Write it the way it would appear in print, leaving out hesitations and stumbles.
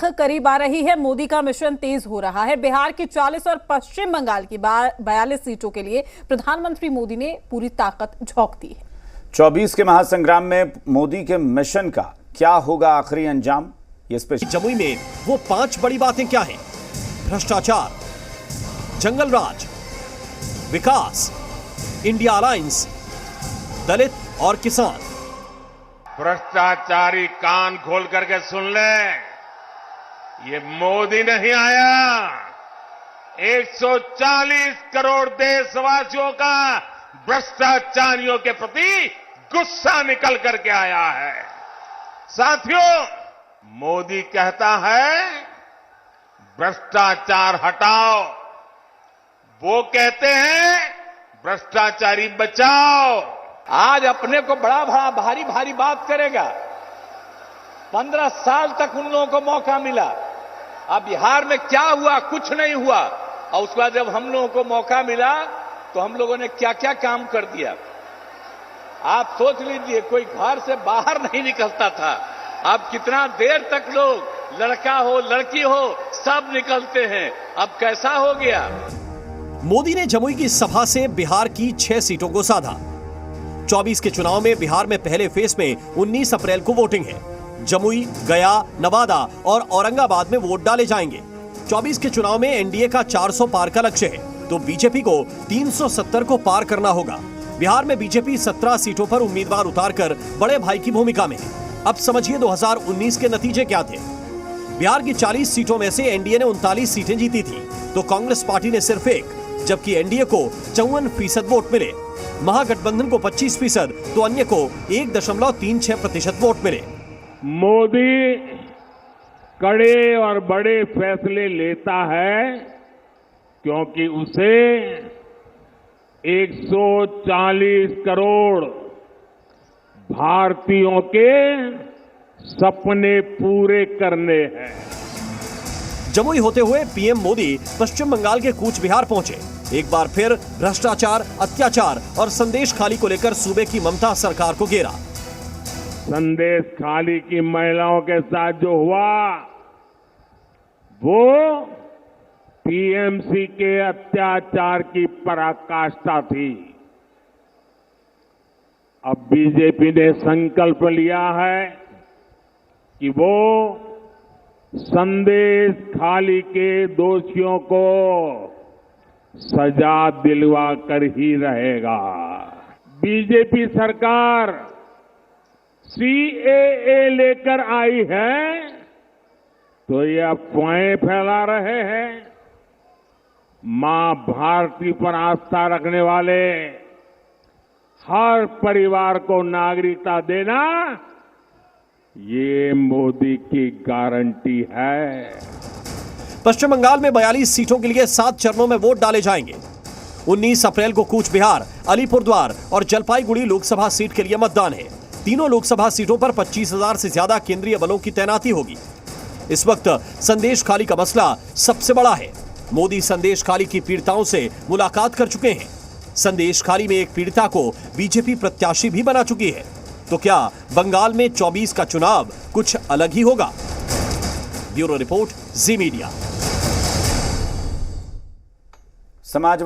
तारीख करीब आ रही है। मोदी का मिशन तेज हो रहा है। बिहार की 40 और पश्चिम बंगाल की 42 सीटों के लिए प्रधानमंत्री मोदी ने पूरी ताकत झोंक दी है। 24 के महासंग्राम में मोदी के मिशन का क्या होगा आखिरी अंजाम, ये स्पेशल। जमुई में वो 5 बड़ी बातें क्या हैं? भ्रष्टाचार, जंगल राज, विकास, इंडिया अलायंस, दलित और किसान। भ्रष्टाचारी कान खोल करके सुन ले, ये मोदी नहीं आया, 140 करोड़ देशवासियों का भ्रष्टाचारियों के प्रति गुस्सा निकल करके आया है। साथियों, मोदी कहता है भ्रष्टाचार हटाओ, वो कहते हैं भ्रष्टाचारी बचाओ। आज अपने को बड़ा भारी भारी बात करेगा। 15 साल तक उन लोगों को मौका मिला। अब बिहार में क्या हुआ? कुछ नहीं हुआ। और उसके बाद जब हम लोगों को मौका मिला तो हम लोगों ने क्या क्या काम कर दिया। आप सोच लीजिए, कोई घर से बाहर नहीं निकलता था। अब कितना देर तक लोग, लड़का हो लड़की हो, सब निकलते हैं। अब कैसा हो गया? मोदी ने जमुई की सभा से बिहार की 6 सीटों को साधा। 24 के चुनाव में बिहार में पहले फेज में 19 अप्रैल को वोटिंग है। जमुई, गया, नवादा और औरंगाबाद में वोट डाले जाएंगे। 24 के चुनाव में एनडीए का 400 पार का लक्ष्य है, तो बीजेपी को 370 को पार करना होगा। बिहार में बीजेपी 17 सीटों पर उम्मीदवार उतारकर बड़े भाई की भूमिका में है। अब समझिए 2019 के नतीजे क्या थे। बिहार की 40 सीटों में से एनडीए ने 39 सीटें जीती थी, तो कांग्रेस पार्टी ने सिर्फ 1, जबकि एनडीए को 54% वोट मिले। महागठबंधन को 25%, तो अन्य को 1.36% वोट मिले। मोदी कड़े और बड़े फैसले लेता है क्योंकि उसे 140 करोड़ भारतीयों के सपने पूरे करने हैं। जमुई होते हुए पीएम मोदी पश्चिम बंगाल के कूच बिहार पहुंचे। एक बार फिर भ्रष्टाचार, अत्याचार और संदेश खाली को लेकर सूबे की ममता सरकार को घेरा। संदेश खाली की महिलाओं के साथ जो हुआ वो टीएमसी के अत्याचार की पराकाष्ठा थी। अब बीजेपी ने संकल्प लिया है कि वो संदेश खाली के दोषियों को सजा दिलवा कर ही रहेगा। बीजेपी सरकार सीएए लेकर आई है तो ये अफवाहें फैला रहे हैं। मां भारती पर आस्था रखने वाले हर परिवार को नागरिकता देना ये मोदी की गारंटी है। पश्चिम बंगाल में 42 सीटों के लिए 7 चरणों में वोट डाले जाएंगे। 19 अप्रैल को कूच बिहार, अलीपुरद्वार और जलपाईगुड़ी लोकसभा सीट के लिए मतदान है। तीनों लोकसभा सीटों पर 25,000 से ज्यादा केंद्रीय बलों की तैनाती होगी। इस वक्त संदेश खाली का मसला सबसे बड़ा है। मोदी संदेश खाली की पीड़िताओं से मुलाकात कर चुके हैं। संदेश खाली में एक पीड़िता को बीजेपी प्रत्याशी भी बना चुकी है। तो क्या बंगाल में 24 का चुनाव कुछ अलग ही होगा? ब्यूरो रिपोर्ट, जी मीडिया। समाज